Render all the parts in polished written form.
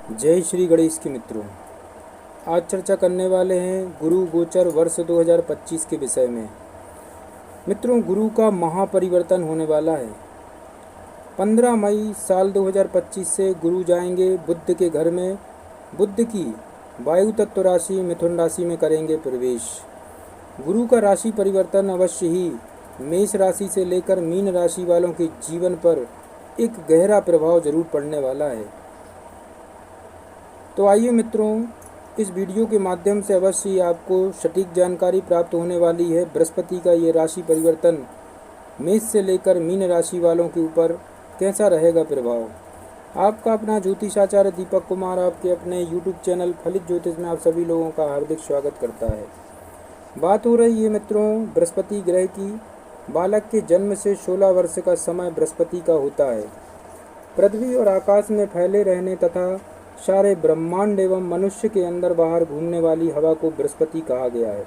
जय श्री गणेश के मित्रों। आज चर्चा करने वाले हैं गुरु गोचर वर्ष 2025 के विषय में। मित्रों, गुरु का महापरिवर्तन होने वाला है। 15 मई साल 2025 से गुरु जाएंगे बुध के घर में। बुध की वायु तत्व राशि मिथुन राशि में करेंगे प्रवेश। गुरु का राशि परिवर्तन अवश्य ही मेष राशि से लेकर मीन राशि वालों के जीवन पर एक गहरा प्रभाव जरूर पड़ने वाला है। तो आइए मित्रों, इस वीडियो के माध्यम से अवश्य ही आपको सटीक जानकारी प्राप्त होने वाली है। बृहस्पति का ये राशि परिवर्तन मेष से लेकर मीन राशि वालों के ऊपर कैसा रहेगा प्रभाव। आपका अपना ज्योतिषाचार्य दीपक कुमार आपके अपने यूट्यूब चैनल फलित ज्योतिष में आप सभी लोगों का हार्दिक स्वागत करता है। बात हो रही है मित्रों बृहस्पति ग्रह की। बालक के जन्म से 16 वर्ष का समय बृहस्पति का होता है। पृथ्वी और आकाश में फैले रहने तथा सारे ब्रह्मांड एवं मनुष्य के अंदर बाहर घूमने वाली हवा को बृहस्पति कहा गया है।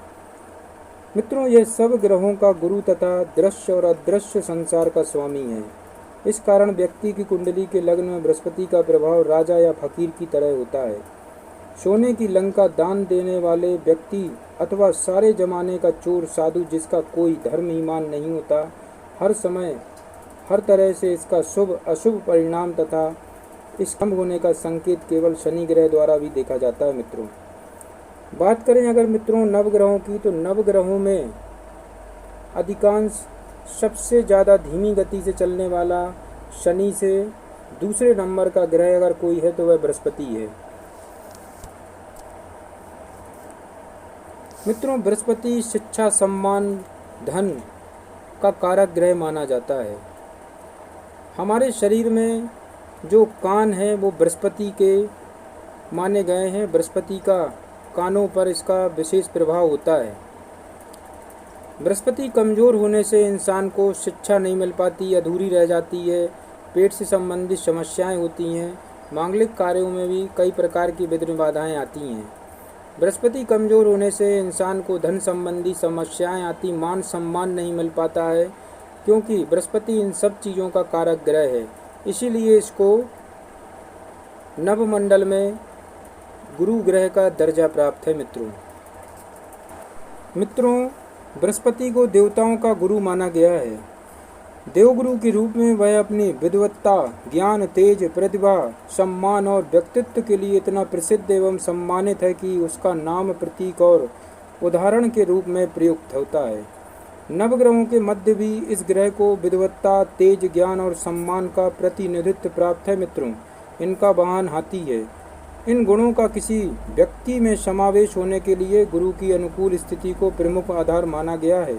मित्रों, यह सब ग्रहों का गुरु तथा दृश्य और अदृश्य संसार का स्वामी है। इस कारण व्यक्ति की कुंडली के लग्न में बृहस्पति का प्रभाव राजा या फकीर की तरह होता है। सोने की लंका दान देने वाले व्यक्ति अथवा सारे जमाने का चोर साधु जिसका कोई धर्म ईमान नहीं होता, हर समय हर तरह से इसका शुभ अशुभ परिणाम तथा स्तंभ होने का संकेत केवल शनि ग्रह द्वारा भी देखा जाता है। मित्रों, बात करें अगर मित्रों नवग्रहों की, तो नवग्रहों में अधिकांश सबसे ज़्यादा धीमी गति से चलने वाला शनि से दूसरे नंबर का ग्रह अगर कोई है तो वह बृहस्पति है। मित्रों, बृहस्पति शिक्षा, सम्मान, धन का कारक ग्रह माना जाता है। हमारे शरीर में जो कान है वो बृहस्पति के माने गए हैं। बृहस्पति का कानों पर इसका विशेष प्रभाव होता है। बृहस्पति कमज़ोर होने से इंसान को शिक्षा नहीं मिल पाती, अधूरी रह जाती है। पेट से संबंधित समस्याएं होती हैं। मांगलिक कार्यों में भी कई प्रकार की विघ्न बाधाएं आती हैं। बृहस्पति कमज़ोर होने से इंसान को धन संबंधी समस्याएं आती, मान सम्मान नहीं मिल पाता है, क्योंकि बृहस्पति इन सब चीज़ों का कारक ग्रह है। इसीलिए इसको नवमंडल में गुरु ग्रह का दर्जा प्राप्त है। मित्रों, बृहस्पति को देवताओं का गुरु माना गया है। देवगुरु के रूप में वह अपनी विद्वत्ता, ज्ञान, तेज, प्रतिभा, सम्मान और व्यक्तित्व के लिए इतना प्रसिद्ध एवं सम्मानित है कि उसका नाम, प्रतीक और उदाहरण के रूप में प्रयुक्त होता है। नवग्रहों के मध्य भी इस ग्रह को विद्वत्ता, तेज, ज्ञान और सम्मान का प्रतिनिधित्व प्राप्त है। मित्रों, इनका वाहन हाथी है। इन गुणों का किसी व्यक्ति में समावेश होने के लिए गुरु की अनुकूल स्थिति को प्रमुख आधार माना गया है।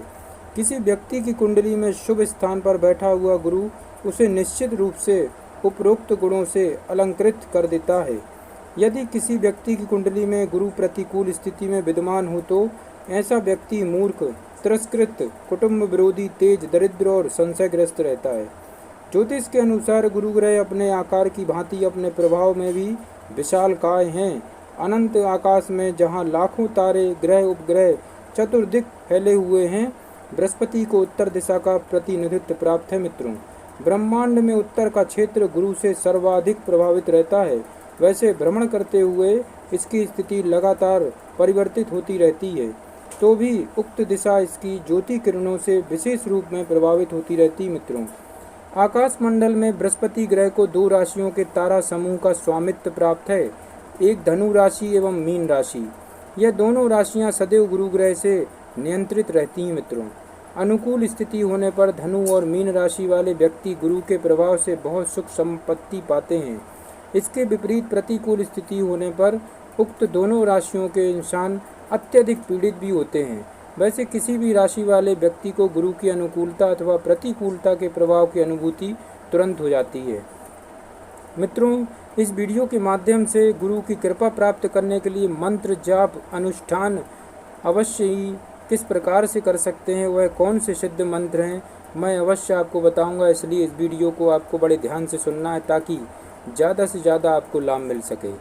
किसी व्यक्ति की कुंडली में शुभ स्थान पर बैठा हुआ गुरु उसे निश्चित रूप से उपरोक्त गुणों से अलंकृत कर देता है। यदि किसी व्यक्ति की कुंडली में गुरु प्रतिकूल स्थिति में विद्यमान हो तो ऐसा व्यक्ति मूर्ख, तिरस्कृत, कुटुंब विरोधी, तेज, दरिद्र और संशयग्रस्त रहता है। ज्योतिष के अनुसार गुरु ग्रह अपने आकार की भांति अपने प्रभाव में भी विशालकाय हैं। अनंत आकाश में जहाँ लाखों तारे, ग्रह, उपग्रह चतुर्दिक फैले हुए हैं, बृहस्पति को उत्तर दिशा का प्रतिनिधित्व प्राप्त है। मित्रों, ब्रह्मांड में उत्तर का क्षेत्र गुरु से सर्वाधिक प्रभावित रहता है। वैसे भ्रमण करते हुए इसकी स्थिति लगातार परिवर्तित होती रहती है, तो भी उक्त दिशा इसकी ज्योति किरणों से विशेष रूप में प्रभावित होती रहती। मित्रों, आकाश मंडल में बृहस्पति ग्रह को 2 राशियों के तारा समूह का स्वामित्व प्राप्त है, एक धनु राशि एवं मीन राशि। यह दोनों राशियां सदैव गुरु ग्रह से नियंत्रित रहती हैं। मित्रों, अनुकूल स्थिति होने पर धनु और मीन राशि वाले व्यक्ति गुरु के प्रभाव से बहुत सुख संपत्ति पाते हैं। इसके विपरीत प्रतिकूल स्थिति होने पर उक्त दोनों राशियों के इंसान अत्यधिक पीड़ित भी होते हैं। वैसे किसी भी राशि वाले व्यक्ति को गुरु की अनुकूलता अथवा प्रतिकूलता के प्रभाव की अनुभूति तुरंत हो जाती है। मित्रों, इस वीडियो के माध्यम से गुरु की कृपा प्राप्त करने के लिए मंत्र, जाप, अनुष्ठान अवश्य ही किस प्रकार से कर सकते हैं, वह कौन से सिद्ध मंत्र हैं, मैं अवश्य आपको बताऊंगा। इसलिए इस वीडियो को आपको बड़े ध्यान से सुनना है ताकि ज़्यादा से ज़्यादा आपको लाभ मिल सके।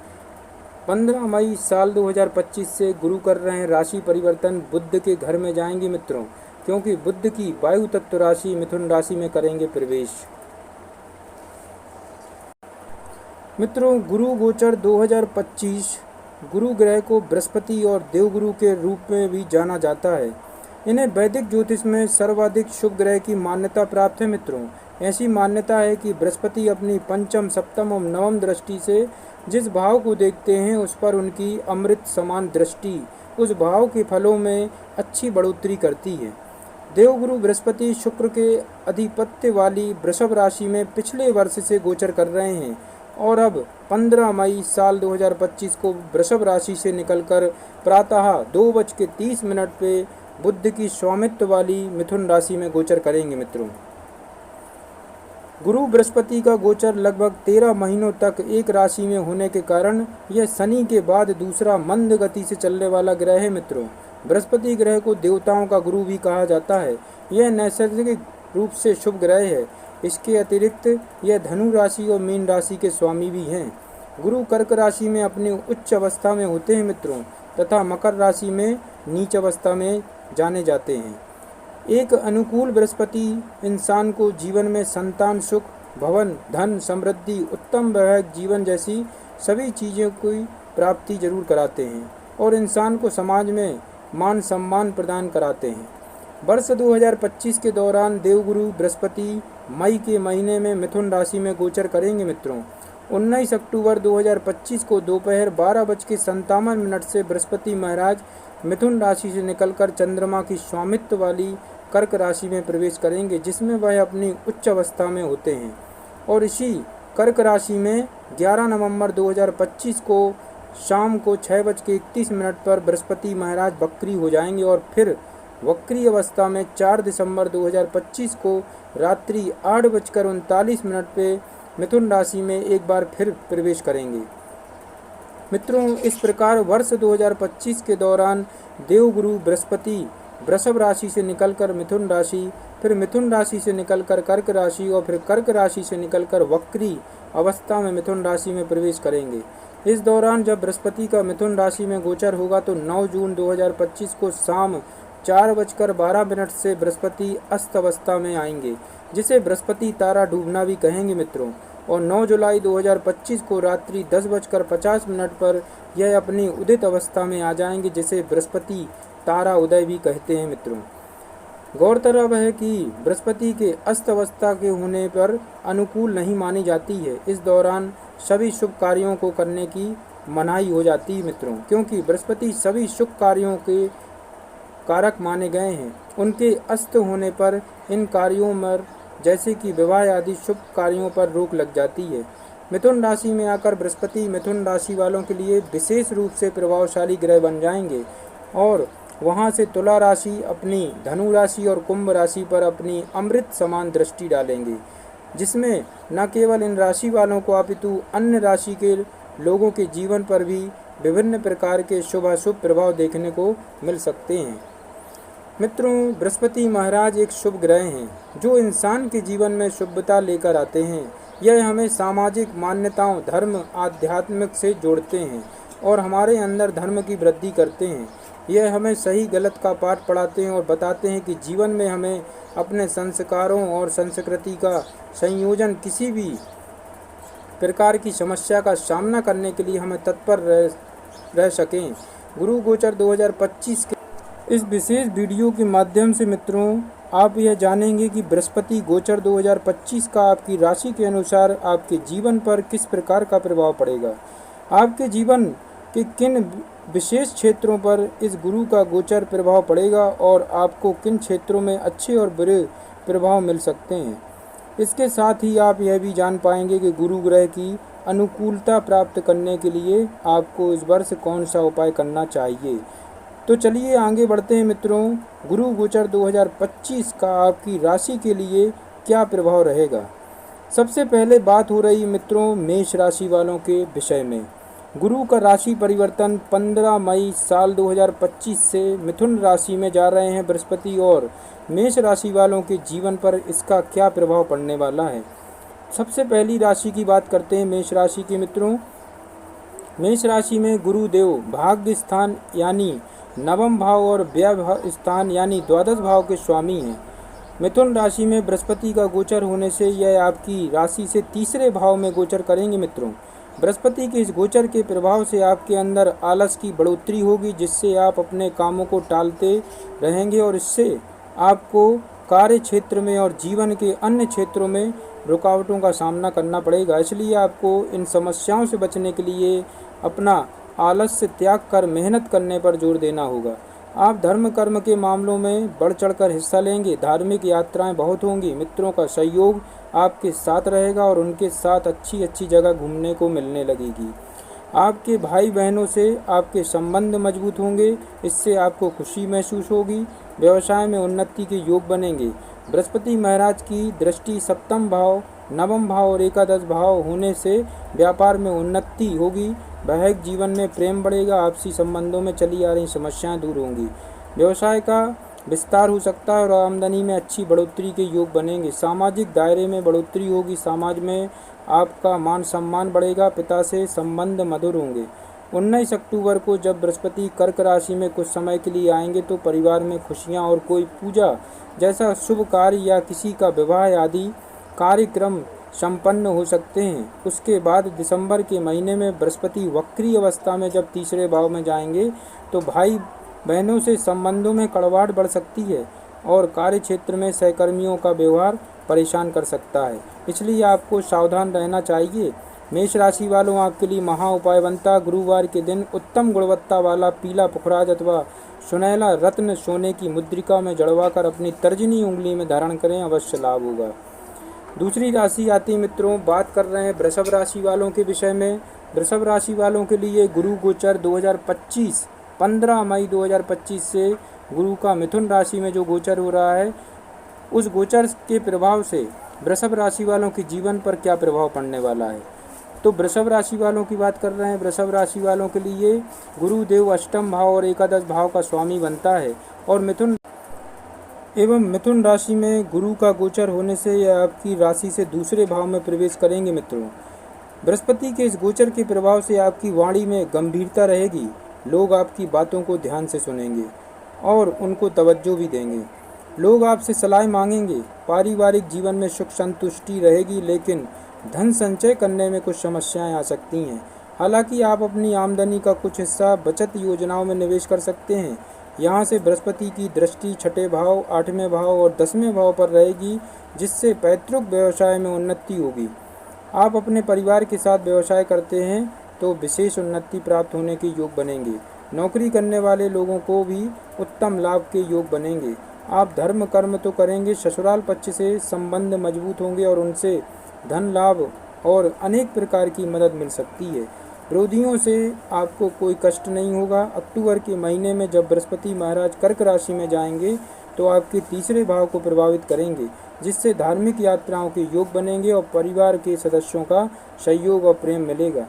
15 मई साल 2025 से गुरु कर रहे हैं राशि परिवर्तन, बुध के घर में जाएंगे मित्रों, क्योंकि बुध की वायु तत्व राशि मिथुन राशि में करेंगे प्रवेश। मित्रों, गुरु गोचर 2025 गुरु ग्रह को बृहस्पति और देवगुरु के रूप में भी जाना जाता है। इन्हें वैदिक ज्योतिष में सर्वाधिक शुभ ग्रह की मान्यता प्राप्त है। मित्रों, ऐसी मान्यता है कि बृहस्पति अपनी पंचम, सप्तम और नवम दृष्टि से जिस भाव को देखते हैं उस पर उनकी अमृत समान दृष्टि उस भाव के फलों में अच्छी बढ़ोतरी करती है। देवगुरु बृहस्पति शुक्र के अधिपत्य वाली वृषभ राशि में पिछले वर्ष से गोचर कर रहे हैं और अब 15 मई साल 2025 को वृषभ राशि से निकलकर प्रातः 2:30 पे बुध की स्वामित्व वाली मिथुन राशि में गोचर करेंगे। मित्रों, गुरु बृहस्पति का गोचर लगभग 13 महीनों तक एक राशि में होने के कारण यह शनि के बाद दूसरा मंद गति से चलने वाला ग्रह है। मित्रों, बृहस्पति ग्रह को देवताओं का गुरु भी कहा जाता है। यह नैसर्गिक रूप से शुभ ग्रह है। इसके अतिरिक्त यह धनु राशि और मीन राशि के स्वामी भी हैं। गुरु कर्क राशि में अपनी उच्च अवस्था में होते हैं मित्रों, तथा मकर राशि में नीच अवस्था में जाने जाते हैं। एक अनुकूल बृहस्पति इंसान को जीवन में संतान सुख, भवन, धन, समृद्धि, उत्तम वैवाहिक जीवन जैसी सभी चीज़ों की प्राप्ति जरूर कराते हैं और इंसान को समाज में मान सम्मान प्रदान कराते हैं। वर्ष 2025 के दौरान देवगुरु बृहस्पति मई के महीने में मिथुन राशि में गोचर करेंगे। मित्रों, 19 अक्टूबर 2025 को दोपहर 12:57 से बृहस्पति महाराज मिथुन राशि से निकलकर चंद्रमा की स्वामित्व वाली कर्क राशि में प्रवेश करेंगे, जिसमें वह अपनी उच्च अवस्था में होते हैं। और इसी कर्क राशि में 11 नवंबर 2025 को शाम को 6:31 पर बृहस्पति महाराज वक्री हो जाएंगे और फिर वक्री अवस्था में 4 दिसंबर 2025 को रात्रि 8:39 पे मिथुन राशि में एक बार फिर प्रवेश करेंगे। मित्रों, इस प्रकार वर्ष 2025 के दौरान देवगुरु बृहस्पति वृषभ राशि से निकलकर मिथुन राशि, फिर मिथुन राशि से निकलकर कर्क राशि और फिर कर्क राशि से निकलकर वक्री अवस्था में मिथुन राशि में प्रवेश करेंगे। इस दौरान जब बृहस्पति का मिथुन राशि में गोचर होगा तो 9 जून 2025 को शाम 4:12 से बृहस्पति अस्त अवस्था में आएंगे, जिसे बृहस्पति तारा डूबना भी कहेंगे। मित्रों, और 9 जुलाई 2025 को रात्रि 10:50 पर यह अपनी उदित अवस्था में आ जाएंगे, जिसे बृहस्पति तारा उदय भी कहते हैं। मित्रों, गौरतलब है कि बृहस्पति के अस्त अवस्था के होने पर अनुकूल नहीं मानी जाती है। इस दौरान सभी शुभ कार्यों को करने की मनाही हो जाती है। मित्रों, क्योंकि बृहस्पति सभी शुभ कार्यों के कारक माने गए हैं। उनके अस्त होने पर इन कार्यों में जैसे कि विवाह आदि शुभ कार्यों पर रोक लग जाती है। मिथुन राशि में आकर बृहस्पति मिथुन राशि वालों के लिए विशेष रूप से प्रभावशाली ग्रह बन जाएंगे और वहां से तुला राशि अपनी धनु राशि और कुंभ राशि पर अपनी अमृत समान दृष्टि डालेंगे, जिसमें न केवल इन राशि वालों को अपितु अन्य राशि के लोगों के जीवन पर भी विभिन्न प्रकार के शुभाशुभ प्रभाव देखने को मिल सकते हैं। मित्रों, बृहस्पति महाराज एक शुभ ग्रह हैं जो इंसान के जीवन में शुभता लेकर आते हैं। यह हमें सामाजिक मान्यताओं, धर्म, आध्यात्मिक से जोड़ते हैं और हमारे अंदर धर्म की वृद्धि करते हैं। यह हमें सही गलत का पाठ पढ़ाते हैं और बताते हैं कि जीवन में हमें अपने संस्कारों और संस्कृति का संयोजन किसी भी प्रकार की समस्या का सामना करने के लिए हमें तत्पर रह सकें। गुरु गोचर 2025 के इस विशेष वीडियो के माध्यम से मित्रों आप यह जानेंगे कि बृहस्पति गोचर 2025 का आपकी राशि के अनुसार आपके जीवन पर किस प्रकार का प्रभाव पड़ेगा। आपके जीवन के किन विशेष क्षेत्रों पर इस गुरु का गोचर प्रभाव पड़ेगा और आपको किन क्षेत्रों में अच्छे और बुरे प्रभाव मिल सकते हैं। इसके साथ ही आप यह भी जान पाएंगे कि गुरु ग्रह की अनुकूलता प्राप्त करने के लिए आपको इस वर्ष कौन सा उपाय करना चाहिए। तो चलिए आगे बढ़ते हैं मित्रों। गुरु गोचर 2025 का आपकी राशि के लिए क्या प्रभाव रहेगा। सबसे पहले बात हो रही मित्रों मेष राशि वालों के विषय में। गुरु का राशि परिवर्तन 15 मई साल 2025 से मिथुन राशि में जा रहे हैं बृहस्पति, और मेष राशि वालों के जीवन पर इसका क्या प्रभाव पड़ने वाला है। सबसे पहली राशि की बात करते हैं मेष राशि के मित्रों। मेष राशि में गुरुदेव भाग्य स्थान यानी नवम भाव और व्यय स्थान यानी द्वादश भाव के स्वामी हैं। मिथुन राशि में बृहस्पति का गोचर होने से यह आपकी राशि से तीसरे भाव में गोचर करेंगे मित्रों। बृहस्पति के इस गोचर के प्रभाव से आपके अंदर आलस की बढ़ोतरी होगी, जिससे आप अपने कामों को टालते रहेंगे और इससे आपको कार्य क्षेत्र में और जीवन के अन्य क्षेत्रों में रुकावटों का सामना करना पड़ेगा। इसलिए आपको इन समस्याओं से बचने के लिए अपना आलस्य त्याग कर मेहनत करने पर जोर देना होगा। आप धर्म कर्म के मामलों में बढ़ चढ़कर हिस्सा लेंगे। धार्मिक यात्राएं बहुत होंगी। मित्रों का सहयोग आपके साथ रहेगा और उनके साथ अच्छी अच्छी जगह घूमने को मिलने लगेगी। आपके भाई बहनों से आपके संबंध मजबूत होंगे, इससे आपको खुशी महसूस होगी। व्यवसाय में उन्नति के योग बनेंगे। बृहस्पति महाराज की दृष्टि सप्तम भाव, नवम भाव और एकादश भाव होने से व्यापार में उन्नति होगी। वैवाहिक जीवन में प्रेम बढ़ेगा। आपसी संबंधों में चली आ रही समस्याएं दूर होंगी। व्यवसाय का विस्तार हो सकता है और आमदनी में अच्छी बढ़ोतरी के योग बनेंगे। सामाजिक दायरे में बढ़ोतरी होगी। समाज में आपका मान सम्मान बढ़ेगा। पिता से संबंध मधुर होंगे। 19 अक्टूबर को जब बृहस्पति कर्क राशि में कुछ समय के लिए आएंगे तो परिवार में खुशियां और कोई पूजा जैसा शुभ कार्य या किसी का विवाह आदि कार्यक्रम संपन्न हो सकते हैं। उसके बाद दिसंबर के महीने में बृहस्पति वक्री अवस्था में जब तीसरे भाव में जाएंगे तो भाई बहनों से संबंधों में कड़वाहट बढ़ सकती है और कार्य क्षेत्र में सहकर्मियों का व्यवहार परेशान कर सकता है, इसलिए आपको सावधान रहना चाहिए। मेष राशि वालों, आपके लिए महा उपाय बनता गुरुवार के दिन उत्तम गुणवत्ता वाला पीला पुखराज अथवा सुनहला रत्न सोने की मुद्रिका में जड़वाकर अपनी तर्जनी उंगली में धारण करें, अवश्य लाभ होगा। दूसरी राशि आती मित्रों, बात कर रहे हैं वृषभ राशि वालों के विषय में। वृषभ राशि वालों के लिए गुरु गोचर 2025 15 मई 2025 से गुरु का मिथुन राशि में जो गोचर हो रहा है, उस गोचर के प्रभाव से वृषभ राशि वालों के जीवन पर क्या प्रभाव पड़ने वाला है। तो वृषभ राशि वालों की बात कर रहे हैं। वृषभ राशि वालों के लिए गुरुदेव अष्टम भाव और एकादश भाव का स्वामी बनता है और मिथुन राशि में गुरु का गोचर होने से यह आपकी राशि से दूसरे भाव में प्रवेश करेंगे। मित्रों, बृहस्पति के इस गोचर के प्रभाव से आपकी वाणी में गंभीरता रहेगी। लोग आपकी बातों को ध्यान से सुनेंगे और उनको तवज्जो भी देंगे। लोग आपसे सलाह मांगेंगे। पारिवारिक जीवन में सुख संतुष्टि रहेगी, लेकिन धन संचय करने में कुछ समस्याएं आ सकती हैं। हालांकि आप अपनी आमदनी का कुछ हिस्सा बचत योजनाओं में निवेश कर सकते हैं। यहाँ से बृहस्पति की दृष्टि छठे भाव, आठवें भाव और 10वें भाव पर रहेगी, जिससे पैतृक व्यवसाय में उन्नति होगी। आप अपने परिवार के साथ व्यवसाय करते हैं तो विशेष उन्नति प्राप्त होने के योग बनेंगे। नौकरी करने वाले लोगों को भी उत्तम लाभ के योग बनेंगे। आप धर्म कर्म तो करेंगे, ससुराल पक्ष से संबंध मजबूत होंगे और उनसे धन लाभ और अनेक प्रकार की मदद मिल सकती है। विरोधियों से आपको कोई कष्ट नहीं होगा। अक्टूबर के महीने में जब बृहस्पति महाराज कर्क राशि में जाएंगे तो आपके तीसरे भाव को प्रभावित करेंगे, जिससे धार्मिक यात्राओं के योग बनेंगे और परिवार के सदस्यों का सहयोग और प्रेम मिलेगा।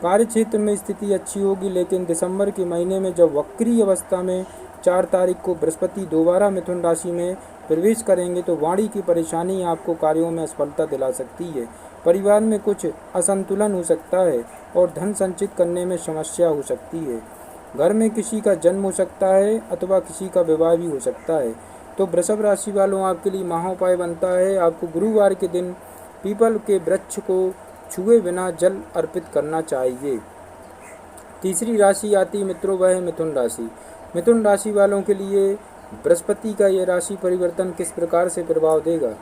कार्य क्षेत्र में स्थिति अच्छी होगी, लेकिन दिसंबर के महीने में जब वक्री अवस्था में 4 तारीख को बृहस्पति दोबारा मिथुन राशि में प्रवेश करेंगे तो वाणी की परेशानी आपको कार्यों में असफलता दिला सकती है। परिवार में कुछ असंतुलन हो सकता है और धन संचित करने में समस्या हो सकती है। घर में किसी का जन्म हो सकता है अथवा किसी का विवाह भी हो सकता है। तो वृषभ राशि वालों, आपके लिए महाउपाय बनता है आपको गुरुवार के दिन पीपल के वृक्ष को छुए बिना जल अर्पित करना चाहिए। तीसरी राशि आती मित्रों, वह है मिथुन राशि। मिथुन राशि वालों के लिए बृहस्पति का यह राशि परिवर्तन किस प्रकार से प्रभाव देगा।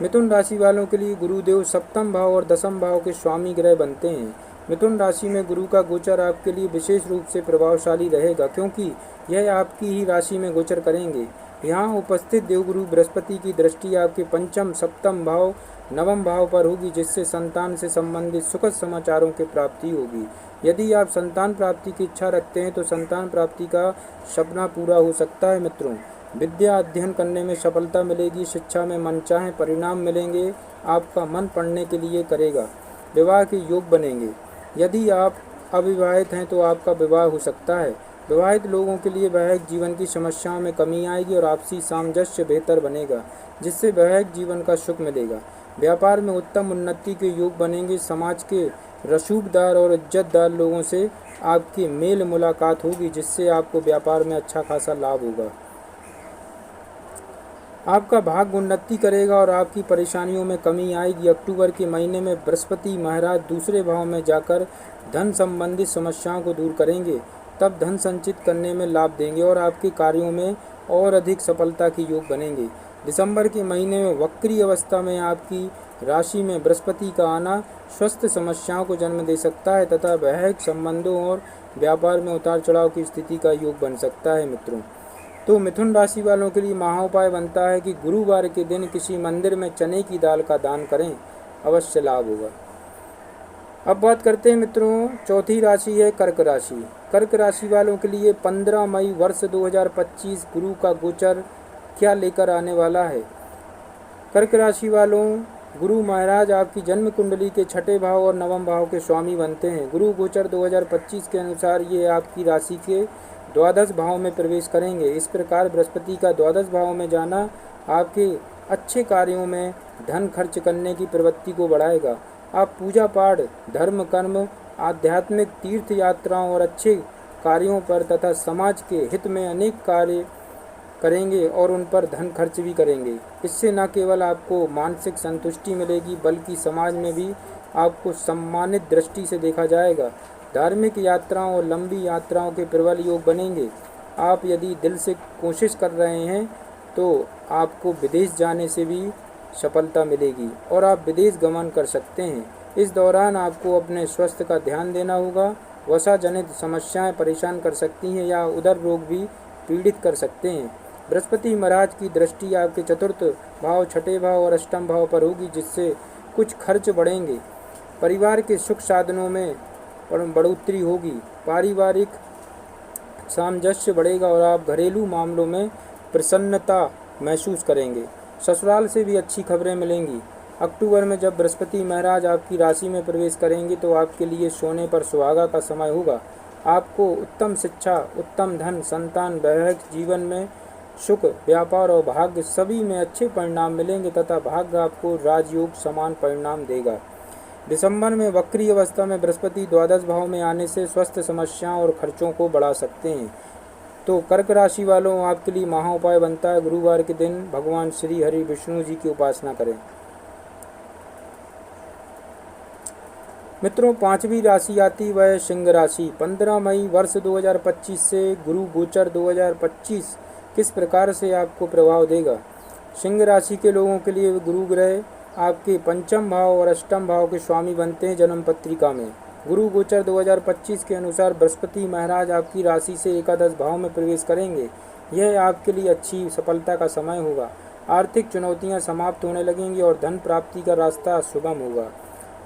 मिथुन राशि वालों के लिए गुरुदेव सप्तम भाव और दसम भाव के स्वामी ग्रह बनते हैं। मिथुन राशि में गुरु का गोचर आपके लिए विशेष रूप से प्रभावशाली रहेगा, क्योंकि यह आपकी ही राशि में गोचर करेंगे। यहाँ उपस्थित देवगुरु बृहस्पति की दृष्टि आपके पंचम, सप्तम भाव, नवम भाव पर होगी, जिससे संतान से संबंधित सुखद समाचारों की प्राप्ति होगी। यदि आप संतान प्राप्ति की इच्छा रखते हैं तो संतान प्राप्ति का सपना पूरा हो सकता है। मित्रों, विद्या अध्ययन करने में सफलता मिलेगी। शिक्षा में मनचाहे परिणाम मिलेंगे। आपका मन पढ़ने के लिए करेगा। विवाह के योग बनेंगे। यदि आप अविवाहित हैं तो आपका विवाह हो सकता है। विवाहित लोगों के लिए वैवाहिक जीवन की समस्याओं में कमी आएगी और आपसी सामंजस्य बेहतर बनेगा, जिससे वैवाहिक जीवन का सुख मिलेगा। व्यापार में उत्तम उन्नति के योग बनेंगे। समाज के रसूखदार और इज्जतदार लोगों से आपकी मेल मुलाकात होगी, जिससे आपको व्यापार में अच्छा खासा लाभ होगा। आपका भाग्य उन्नति करेगा और आपकी परेशानियों में कमी आएगी। अक्टूबर के महीने में बृहस्पति महाराज दूसरे भाव में जाकर धन संबंधित समस्याओं को दूर करेंगे। तब धन संचित करने में लाभ देंगे और आपके कार्यों में और अधिक सफलता के योग बनेंगे। दिसंबर के महीने में वक्री अवस्था में आपकी राशि में बृहस्पति का आना स्वास्थ्य समस्याओं को जन्म दे सकता है तथा वैवाहिक संबंधों और व्यापार में उतार चढ़ाव की स्थिति का योग बन सकता है मित्रों। तो मिथुन राशि वालों के लिए महाउपाय बनता है कि गुरुवार के दिन किसी मंदिर में चने की दाल का दान करें, अवश्य लाभ होगा। अब बात करते हैं मित्रों, चौथी राशि है कर्क राशि। कर्क राशि वालों के लिए 15 मई वर्ष 2025 गुरु का गोचर क्या लेकर आने वाला है। कर्क राशि वालों, गुरु महाराज आपकी जन्म कुंडली के छठे भाव और नवम भाव के स्वामी बनते हैं। गुरु गोचर 2025 के अनुसार ये आपकी राशि के द्वादश भाव में प्रवेश करेंगे। इस प्रकार बृहस्पति का द्वादश भाव में जाना आपके अच्छे कार्यों में धन खर्च करने की प्रवृत्ति को बढ़ाएगा। आप पूजा पाठ, धर्म कर्म, आध्यात्मिक तीर्थ यात्राओं और अच्छे कार्यों पर तथा समाज के हित में अनेक कार्य करेंगे और उन पर धन खर्च भी करेंगे। इससे न केवल आपको मानसिक संतुष्टि मिलेगी बल्कि समाज में भी आपको सम्मानित दृष्टि से देखा जाएगा। धार्मिक यात्राओं और लंबी यात्राओं के प्रबल योग बनेंगे। आप यदि दिल से कोशिश कर रहे हैं तो आपको विदेश जाने से भी सफलता मिलेगी और आप विदेश गमन कर सकते हैं। इस दौरान आपको अपने स्वास्थ्य का ध्यान देना होगा। वसा जनित समस्याएं परेशान कर सकती हैं या उदर रोग भी पीड़ित कर सकते हैं। बृहस्पति महाराज की दृष्टि आपके चतुर्थ भाव, छठे भाव और अष्टम भाव पर होगी, जिससे कुछ खर्च बढ़ेंगे। परिवार के सुख साधनों में बढ़ोतरी होगी। पारिवारिक सामंजस्य बढ़ेगा और आप घरेलू मामलों में प्रसन्नता महसूस करेंगे। ससुराल से भी अच्छी खबरें मिलेंगी। अक्टूबर में जब बृहस्पति महाराज आपकी राशि में प्रवेश करेंगे तो आपके लिए सोने पर सुहागा का समय होगा। आपको उत्तम शिक्षा, उत्तम धन, संतान, वैवाहिक जीवन में सुख, व्यापार और भाग्य सभी में अच्छे परिणाम मिलेंगे तथा भाग्य आपको राजयोग समान परिणाम देगा। दिसंबर में वक्री अवस्था में बृहस्पति द्वादश भाव में आने से स्वास्थ्य समस्याओं और खर्चों को बढ़ा सकते हैं। तो कर्क राशि वालों, आपके लिए महाउपाय बनता है गुरुवार के दिन भगवान श्री हरि विष्णु जी की उपासना करें। मित्रों, पांचवी राशि आती वह सिंह राशि। 15 मई वर्ष 2025 से गुरु गोचर 2025 किस प्रकार से आपको प्रभाव देगा। सिंह राशि के लोगों के लिए गुरु ग्रह आपके पंचम भाव और अष्टम भाव के स्वामी बनते हैं। जन्म पत्रिका में गुरु गोचर 2025 के अनुसार बृहस्पति महाराज आपकी राशि से एकादश भाव में प्रवेश करेंगे। यह आपके लिए अच्छी सफलता का समय होगा। आर्थिक चुनौतियां समाप्त होने लगेंगी और धन प्राप्ति का रास्ता सुगम होगा।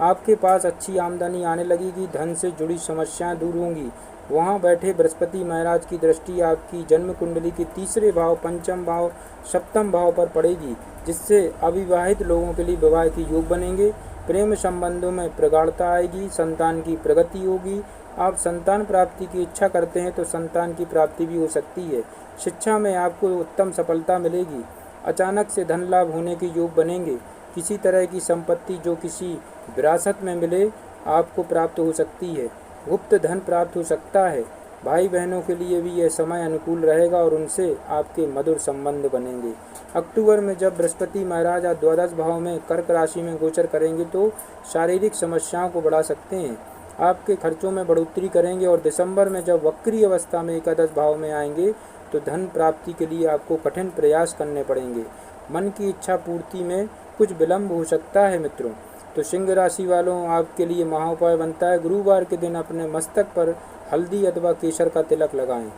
आपके पास अच्छी आमदनी आने लगेगी। धन से जुड़ी समस्याएं दूर होंगी। वहां बैठे बृहस्पति महाराज की दृष्टि आपकी जन्म कुंडली के तीसरे भाव, पंचम भाव, सप्तम भाव पर पड़ेगी, जिससे अविवाहित लोगों के लिए विवाह के योग बनेंगे। प्रेम संबंधों में प्रगाढ़ता आएगी। संतान की प्रगति होगी। आप संतान प्राप्ति की इच्छा करते हैं तो संतान की प्राप्ति भी हो सकती है। शिक्षा में आपको उत्तम सफलता मिलेगी। अचानक से धन लाभ होने के योग बनेंगे। किसी तरह की संपत्ति जो किसी विरासत में मिले आपको प्राप्त हो सकती है। गुप्त धन प्राप्त हो सकता है। भाई बहनों के लिए भी यह समय अनुकूल रहेगा और उनसे आपके मधुर संबंध बनेंगे। अक्टूबर में जब बृहस्पति महाराज द्वादश भाव में कर्क राशि में गोचर करेंगे तो शारीरिक समस्याओं को बढ़ा सकते हैं। आपके खर्चों में बढ़ोतरी करेंगे और दिसंबर में जब वक्री अवस्था में एकादश भाव में आएंगे तो धन प्राप्ति के लिए आपको कठिन प्रयास करने पड़ेंगे। मन की इच्छा पूर्ति में कुछ विलम्ब हो सकता है मित्रों। तो सिंह राशि वालों, आपके लिए महाउपाय बनता है गुरुवार के दिन अपने मस्तक पर हल्दी अथवा केसर का तिलक लगाएं।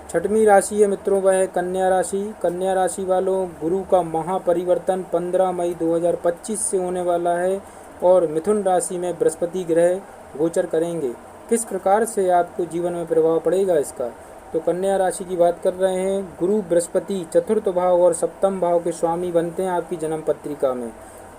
छठवीं राशि है मित्रों, वह है कन्या राशि। कन्या राशि वालों, गुरु का महापरिवर्तन 15 मई 2025 से होने वाला है और मिथुन राशि में बृहस्पति ग्रह गोचर करेंगे। किस प्रकार से आपको जीवन में प्रभाव पड़ेगा इसका, तो कन्या राशि की बात कर रहे हैं। गुरु बृहस्पति चतुर्थ भाव और सप्तम भाव के स्वामी बनते हैं आपकी जन्म पत्रिका में।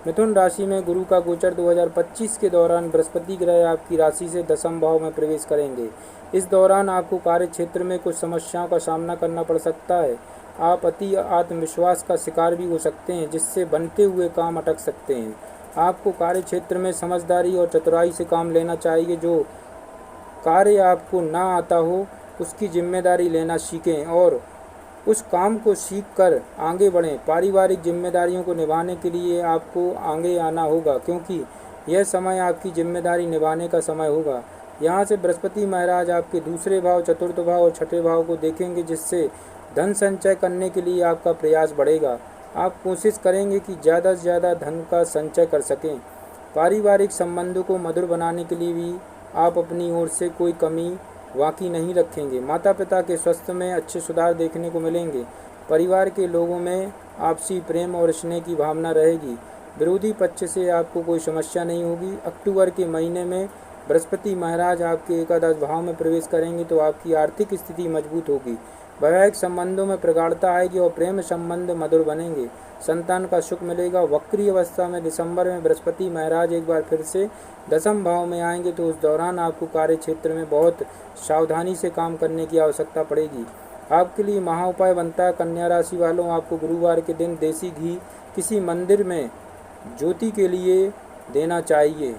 मिथुन राशि में गुरु का गोचर 2025 के दौरान बृहस्पति ग्रह आपकी राशि से दसम भाव में प्रवेश करेंगे। इस दौरान आपको कार्य क्षेत्र में कुछ समस्याओं का सामना करना पड़ सकता है। आप अति आत्मविश्वास का शिकार भी हो सकते हैं, जिससे बनते हुए काम अटक सकते हैं। आपको कार्य क्षेत्र में समझदारी और चतुराई से काम लेना चाहिए। जो कार्य आपको ना आता हो उसकी जिम्मेदारी लेना सीखें और उस काम को सीख कर आगे बढ़ें। पारिवारिक जिम्मेदारियों को निभाने के लिए आपको आगे आना होगा, क्योंकि यह समय आपकी जिम्मेदारी निभाने का समय होगा। यहाँ से बृहस्पति महाराज आपके दूसरे भाव, चतुर्थ भाव और छठे भाव को देखेंगे, जिससे धन संचय करने के लिए आपका प्रयास बढ़ेगा। आप कोशिश करेंगे कि ज़्यादा से ज़्यादा धन का संचय कर सकें। पारिवारिक संबंधों को मधुर बनाने के लिए भी आप अपनी ओर से कोई कमी बाकी नहीं रखेंगे। माता पिता के स्वास्थ्य में अच्छे सुधार देखने को मिलेंगे। परिवार के लोगों में आपसी प्रेम और स्नेह की भावना रहेगी। विरोधी पक्ष से आपको कोई समस्या नहीं होगी। अक्टूबर के महीने में बृहस्पति महाराज आपके एकादश भाव में प्रवेश करेंगे तो आपकी आर्थिक स्थिति मजबूत होगी। वैवाहिक संबंधों में प्रगाढ़ता आएगी और प्रेम संबंध मधुर बनेंगे। संतान का सुख मिलेगा। वक्री अवस्था में दिसंबर में बृहस्पति महाराज एक बार फिर से दसम भाव में आएंगे, तो उस दौरान आपको कार्य क्षेत्र में बहुत सावधानी से काम करने की आवश्यकता पड़ेगी। आपके लिए महा उपाय बनता है। कन्या राशि वालों, आपको गुरुवार के दिन देसी घी किसी मंदिर में ज्योति के लिए देना चाहिए।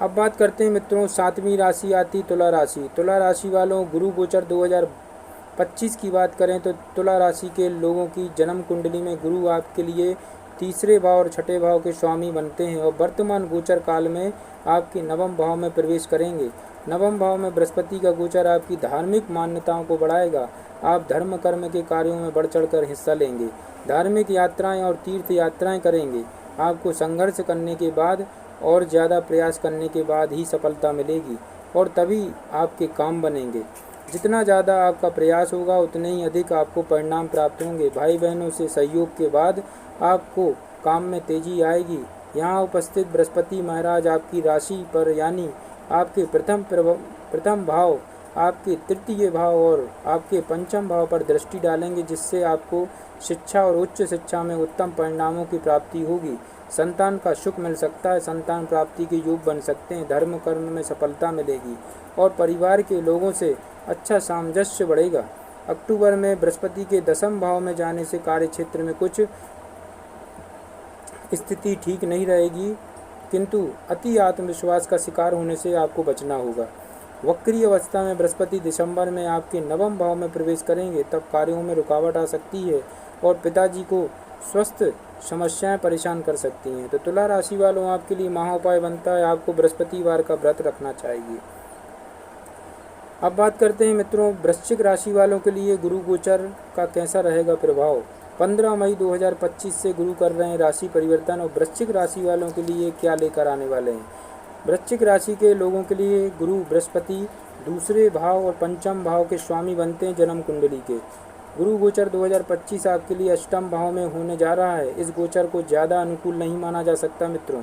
अब बात करते हैं मित्रों, 7वीं राशि आती तुला राशि। तुला राशि वालों, गुरु गोचर 2025 की बात करें तो तुला राशि के लोगों की जन्म कुंडली में गुरु आपके लिए तीसरे भाव और छठे भाव के स्वामी बनते हैं और वर्तमान गोचर काल में आपके नवम भाव में प्रवेश करेंगे। नवम भाव में बृहस्पति का गोचर आपकी धार्मिक मान्यताओं को बढ़ाएगा। आप धर्म कर्म के कार्यों में बढ़ चढ़ कर हिस्सा लेंगे। धार्मिक यात्राएं और तीर्थ यात्राएं करेंगे। आपको संघर्ष करने के बाद और ज़्यादा प्रयास करने के बाद ही सफलता मिलेगी और तभी आपके काम बनेंगे। जितना ज़्यादा आपका प्रयास होगा उतने ही अधिक आपको परिणाम प्राप्त होंगे। भाई बहनों से सहयोग के बाद आपको काम में तेजी आएगी। यहाँ उपस्थित बृहस्पति महाराज आपकी राशि पर यानी आपके प्रथम भाव, आपके तृतीय भाव और आपके पंचम भाव पर दृष्टि डालेंगे, जिससे आपको शिक्षा और उच्च शिक्षा में उत्तम परिणामों की प्राप्ति होगी। संतान का सुख मिल सकता है। संतान प्राप्ति के योग बन सकते हैं। धर्म कर्म में सफलता मिलेगी और परिवार के लोगों से अच्छा सामंजस्य बढ़ेगा। अक्टूबर में बृहस्पति के दसम भाव में जाने से कार्य क्षेत्र में कुछ स्थिति ठीक नहीं रहेगी, किंतु अति आत्मविश्वास का शिकार होने से आपको बचना होगा। वक्री अवस्था में बृहस्पति दिसंबर में आपके नवम भाव में प्रवेश करेंगे, तब कार्यों में रुकावट आ सकती है और पिताजी को स्वस्थ समस्याएं परेशान कर सकती हैं। तो तुला राशि वालों, आपके लिए महाउपाय बनता है, आपको बृहस्पतिवार का व्रत रखना चाहिए। अब बात करते हैं मित्रों, वृश्चिक राशि वालों के लिए गुरु गोचर का कैसा रहेगा प्रभाव। 15 मई 2025 से गुरु कर रहे हैं राशि परिवर्तन और वृश्चिक राशि वालों के लिए क्या लेकर आने वाले हैं। वृश्चिक राशि के लोगों के लिए गुरु बृहस्पति दूसरे भाव और पंचम भाव के स्वामी बनते हैं जन्म कुंडली के। गुरु गोचर 2025 आपके लिए अष्टम भाव में होने जा रहा है। इस गोचर को ज़्यादा अनुकूल नहीं माना जा सकता मित्रों,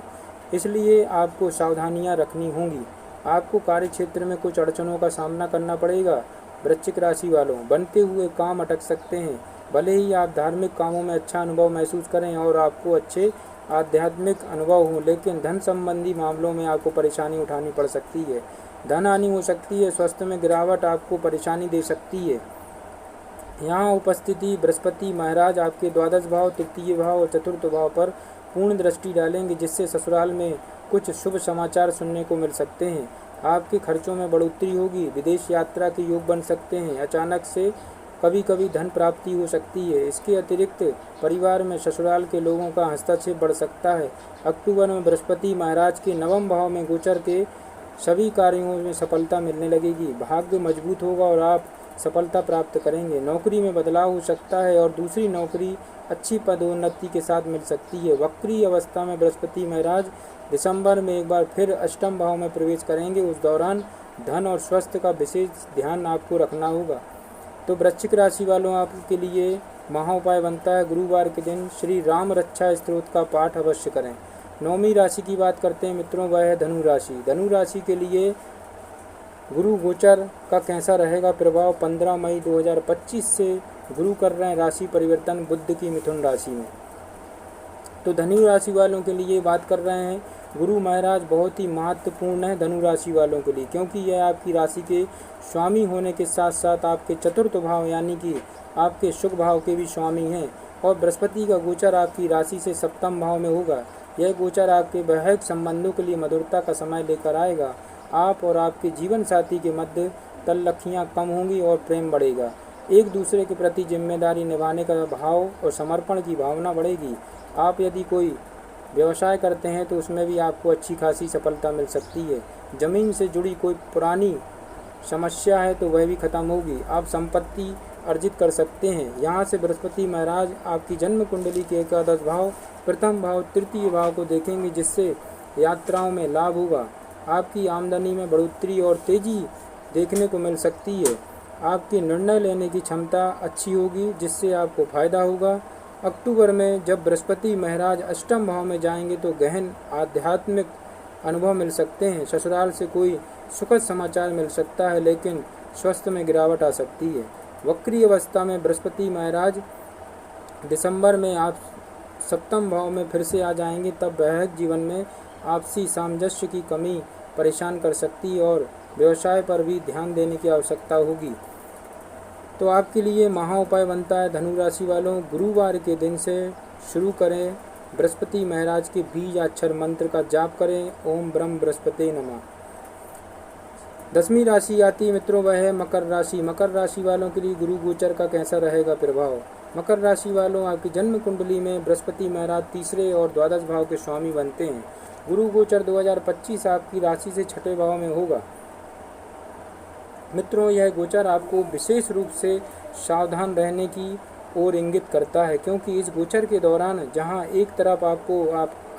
इसलिए आपको सावधानियां रखनी होंगी। आपको कार्य क्षेत्र में कुछ अड़चनों का सामना करना पड़ेगा। वृश्चिक राशि वालों, बनते हुए काम अटक सकते हैं। भले ही आप धार्मिक कामों में अच्छा अनुभव महसूस करें और आपको अच्छे आध्यात्मिक अनुभव हो, लेकिन धन संबंधी मामलों में आपको परेशानी उठानी पड़ सकती है। धन हानि हो सकती है। स्वास्थ्य में गिरावट आपको परेशानी दे सकती है। यहाँ उपस्थिति बृहस्पति महाराज आपके द्वादश भाव, तृतीय भाव और चतुर्थ भाव पर पूर्ण दृष्टि डालेंगे, जिससे ससुराल में कुछ शुभ समाचार सुनने को मिल सकते हैं। आपके खर्चों में बढ़ोतरी होगी। विदेश यात्रा के योग बन सकते हैं। अचानक से कभी कभी धन प्राप्ति हो सकती है। इसके अतिरिक्त परिवार में ससुराल के लोगों का हस्तक्षेप बढ़ सकता है। अक्टूबर में बृहस्पति महाराज के नवम भाव में गोचर के सभी कार्यों में सफलता मिलने लगेगी। भाग्य मजबूत होगा और आप सफलता प्राप्त करेंगे। नौकरी में बदलाव हो सकता है और दूसरी नौकरी अच्छी पदोन्नति के साथ मिल सकती है। वक्री अवस्था में बृहस्पति महाराज दिसंबर में एक बार फिर अष्टम भाव में प्रवेश करेंगे। उस दौरान धन और स्वास्थ्य का विशेष ध्यान आपको रखना होगा। तो वृश्चिक राशि वालों, आपके लिए महाउपाय बनता है, गुरुवार के दिन श्री राम रक्षा स्तोत्र का पाठ अवश्य करें। 9वीं राशि की बात करते हैं मित्रों, वह है धनु राशि। धनु राशि के लिए गुरु गोचर का कैसा रहेगा प्रभाव। 15 मई 2025 से गुरु कर रहे हैं राशि परिवर्तन बुध की मिथुन राशि में। तो धनु राशि वालों के लिए बात कर रहे हैं, गुरु महाराज बहुत ही महत्वपूर्ण है धनु राशि वालों के लिए, क्योंकि यह आपकी राशि के स्वामी होने के साथ साथ आपके चतुर्थ भाव यानी कि आपके सुख भाव के भी स्वामी हैं। और बृहस्पति का गोचर आपकी राशि से सप्तम भाव में होगा। यह गोचर आपके वैवाहिक संबंधों के लिए मधुरता का समय लेकर आएगा। आप और आपके जीवन साथी के मध्य तल्लखियाँ कम होंगी और प्रेम बढ़ेगा। एक दूसरे के प्रति जिम्मेदारी निभाने का भाव और समर्पण की भावना बढ़ेगी। आप यदि कोई व्यवसाय करते हैं तो उसमें भी आपको अच्छी खासी सफलता मिल सकती है। ज़मीन से जुड़ी कोई पुरानी समस्या है तो वह भी खत्म होगी। आप संपत्ति अर्जित कर सकते हैं। यहाँ से बृहस्पति महाराज आपकी जन्म कुंडली के एकादश भाव, प्रथम भाव, तृतीय भाव को देखेंगे, जिससे यात्राओं में लाभ होगा। आपकी आमदनी में बढ़ोतरी और तेजी देखने को मिल सकती है। आपकी निर्णय लेने की क्षमता अच्छी होगी, जिससे आपको फायदा होगा। अक्टूबर में जब बृहस्पति महाराज अष्टम भाव में जाएंगे तो गहन आध्यात्मिक अनुभव मिल सकते हैं। ससुराल से कोई सुखद समाचार मिल सकता है, लेकिन स्वास्थ्य में गिरावट आ सकती है। वक्री अवस्था में बृहस्पति महाराज दिसंबर में आप सप्तम भाव में फिर से आ जाएंगे, तब वैवाहिक जीवन में आपसी सामंजस्य की कमी परेशान कर सकती है और व्यवसाय पर भी ध्यान देने की आवश्यकता होगी। तो आपके लिए महा उपाय बनता है धनु राशि वालों, गुरुवार के दिन से शुरू करें। बृहस्पति महाराज के बीज अक्षर मंत्र का जाप करें। ओम ब्रह्म बृहस्पति नमः। 10वीं राशि आती है मित्रों, वह है मकर राशि। मकर राशि वालों के लिए गुरु गोचर का कैसा रहेगा प्रभाव। मकर राशि वालों, आपकी जन्म कुंडली में बृहस्पति महाराज तीसरे और द्वादश भाव के स्वामी बनते हैं। गुरु गोचर 2025 आपकी राशि से छठे भाव में होगा। मित्रों, यह गोचर आपको विशेष रूप से सावधान रहने की ओर इंगित करता है, क्योंकि इस गोचर के दौरान जहां एक तरफ आपको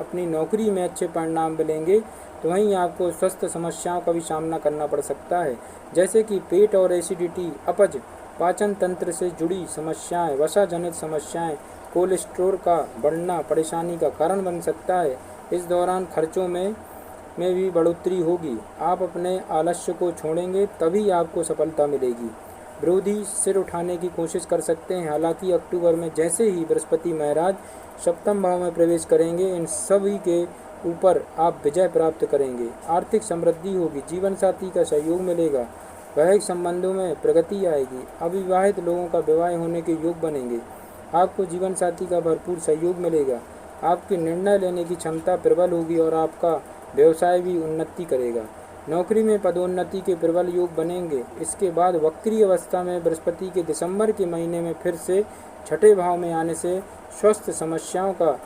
अपनी नौकरी में अच्छे परिणाम मिलेंगे, तो वहीं आपको स्वास्थ्य समस्याओं का भी सामना करना पड़ सकता है, जैसे कि पेट और एसिडिटी, अपच, पाचन तंत्र से जुड़ी समस्याएं, वसा जनित समस्याएं, कोलेस्ट्रॉल का बढ़ना परेशानी का कारण बन सकता है। इस दौरान खर्चों में भी बढ़ोतरी होगी। आप अपने आलस्य को छोड़ेंगे तभी आपको सफलता मिलेगी। विरोधी सिर उठाने की कोशिश कर सकते हैं। हालांकि अक्टूबर में जैसे ही बृहस्पति महाराज सप्तम भाव में प्रवेश करेंगे, इन सभी के ऊपर आप विजय प्राप्त करेंगे। आर्थिक समृद्धि होगी, जीवन साथी का सहयोग मिलेगा, वैवाहिक संबंधों में प्रगति आएगी, अविवाहित लोगों का विवाह होने के योग बनेंगे, आपको जीवन साथी का भरपूर सहयोग मिलेगा, आपकी निर्णय लेने की क्षमता प्रबल होगी और आपका व्यवसाय भी उन्नति करेगा। नौकरी में पदोन्नति के प्रबल योग बनेंगे। इसके बाद वक्री अवस्था में बृहस्पति के दिसंबर के महीने में फिर से छठे भाव में आने से स्वास्थ्य समस्याओं का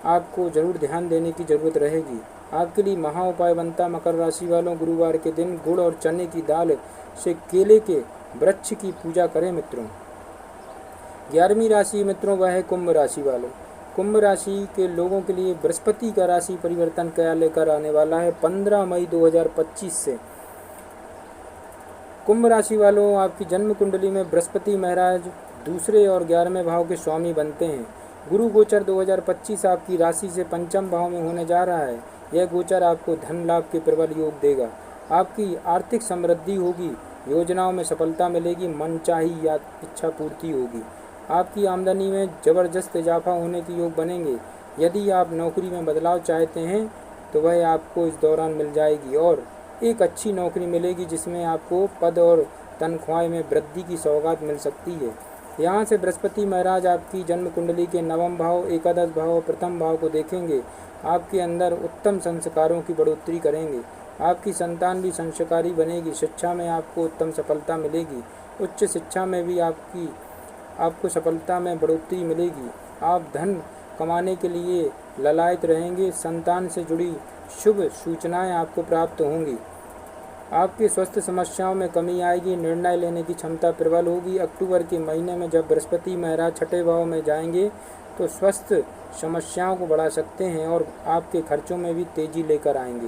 आपको जरूर ध्यान देने की जरूरत रहेगी। आपके लिए महा उपाय बनता मकर राशि वालों, गुरुवार के दिन गुड़ और चने की दाल से केले के वृक्ष की पूजा करें मित्रों। 11वीं राशि मित्रों, वह है कुंभ राशि वालों। कुंभ राशि के लोगों के लिए बृहस्पति का राशि परिवर्तन क्या लेकर आने वाला है 15 मई 2025 से। कुंभ राशि वालों, आपकी जन्म कुंडली में बृहस्पति महाराज दूसरे और 11वें भाव के स्वामी बनते हैं। गुरु गोचर 2025 आपकी राशि से पंचम भाव में होने जा रहा है। यह गोचर आपको धन लाभ के प्रबल योग देगा। आपकी आर्थिक समृद्धि होगी, योजनाओं में सफलता मिलेगी, मनचाही या इच्छा पूर्ति होगी। आपकी आमदनी में जबरदस्त इजाफा होने के योग बनेंगे। यदि आप नौकरी में बदलाव चाहते हैं तो वह आपको इस दौरान मिल जाएगी और एक अच्छी नौकरी मिलेगी, जिसमें आपको पद और तनख्वाह में वृद्धि की सौगात मिल सकती है। यहाँ से बृहस्पति महाराज आपकी जन्म कुंडली के नवम भाव, एकादश भाव और प्रथम भाव को देखेंगे। आपके अंदर उत्तम संस्कारों की बढ़ोतरी करेंगे। आपकी संतान भी संस्कारी बनेगी। शिक्षा में आपको उत्तम सफलता मिलेगी। उच्च शिक्षा में भी आपको सफलता में बढ़ोतरी मिलेगी। आप धन कमाने के लिए ललायत रहेंगे। संतान से जुड़ी शुभ सूचनाएं आपको प्राप्त होंगी। आपकी स्वास्थ्य समस्याओं में कमी आएगी। निर्णय लेने की क्षमता प्रबल होगी। अक्टूबर के महीने में जब बृहस्पति महाराज छठे भाव में जाएंगे तो स्वास्थ्य समस्याओं को बढ़ा सकते हैं और आपके खर्चों में भी तेजी लेकर आएंगे।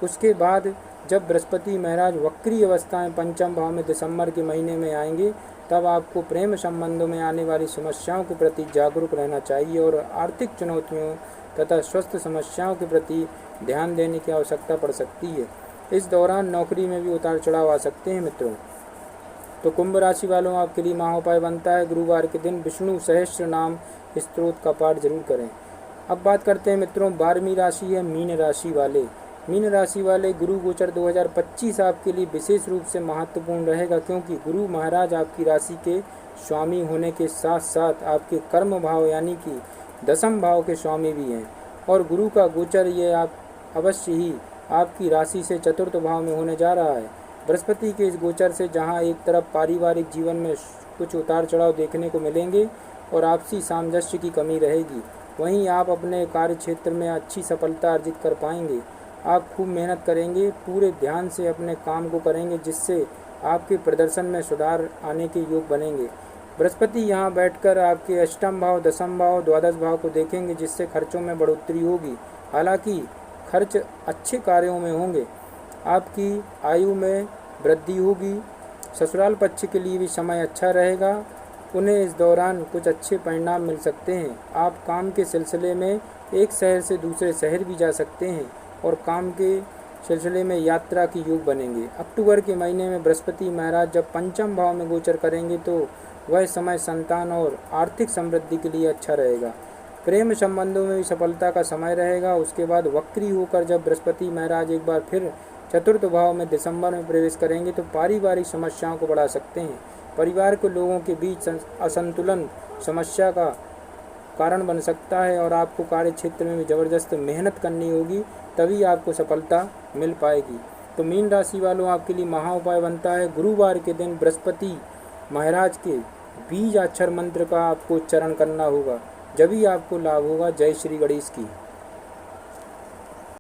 उसके बाद जब बृहस्पति महाराज वक्री अवस्था में पंचम भाव में दिसंबर के महीने में आएंगे, तब आपको प्रेम संबंधों में आने वाली समस्याओं के प्रति जागरूक रहना चाहिए और आर्थिक चुनौतियों तथा स्वास्थ्य समस्याओं के प्रति ध्यान देने की आवश्यकता पड़ सकती है। इस दौरान नौकरी में भी उतार चढ़ाव आ सकते हैं मित्रों। तो कुंभ राशि वालों, आपके लिए महाउपाय बनता है गुरुवार के दिन विष्णु सहस्त्र नाम स्तोत्र का पाठ जरूर करें। अब बात करते हैं मित्रों, 12वीं राशि है मीन राशि वाले। मीन राशि वाले, गुरु गोचर 2025 आपके लिए विशेष रूप से महत्वपूर्ण रहेगा, क्योंकि गुरु महाराज आपकी राशि के स्वामी होने के साथ साथ आपके कर्म भाव यानी कि दसम भाव के स्वामी भी हैं। और गुरु का गोचर ये आप अवश्य ही आपकी राशि से चतुर्थ भाव में होने जा रहा है। बृहस्पति के इस गोचर से जहाँ एक तरफ पारिवारिक जीवन में कुछ उतार चढ़ाव देखने को मिलेंगे और आपसी सामंजस्य की कमी रहेगी, वहीं आप अपने कार्य क्षेत्र में अच्छी सफलता अर्जित कर पाएंगे। आप खूब मेहनत करेंगे, पूरे ध्यान से अपने काम को करेंगे, जिससे आपके प्रदर्शन में सुधार आने के योग बनेंगे। बृहस्पति यहाँ बैठकर आपके अष्टम भाव, दसम भाव, द्वादश भाव को देखेंगे, जिससे खर्चों में बढ़ोतरी होगी। हालांकि खर्च अच्छे कार्यों में होंगे। आपकी आयु में वृद्धि होगी। ससुराल पक्ष के लिए भी समय अच्छा रहेगा। उन्हें इस दौरान कुछ अच्छे परिणाम मिल सकते हैं। आप काम के सिलसिले में एक शहर से दूसरे शहर भी जा सकते हैं और काम के सिलसिले में यात्रा की योग बनेंगे। अक्टूबर के महीने में बृहस्पति महाराज जब पंचम भाव में गोचर करेंगे तो वह समय संतान और आर्थिक समृद्धि के लिए अच्छा रहेगा। प्रेम संबंधों में भी सफलता का समय रहेगा। उसके बाद वक्री होकर जब बृहस्पति महाराज एक बार फिर चतुर्थ भाव में दिसंबर में प्रवेश करेंगे तो पारिवारिक समस्याओं को बढ़ा सकते हैं। परिवार के लोगों के बीच असंतुलन समस्या का कारण बन सकता है और आपको कार्य क्षेत्र में भी ज़बरदस्त मेहनत करनी होगी, तभी आपको सफलता मिल पाएगी। तो मीन राशि वालों, आपके लिए महा उपाय बनता है गुरुवार के दिन बृहस्पति महाराज के बीज अक्षर मंत्र का आपको उच्चारण करना होगा, जभी आपको लाभ होगा। जय श्री गणेश की।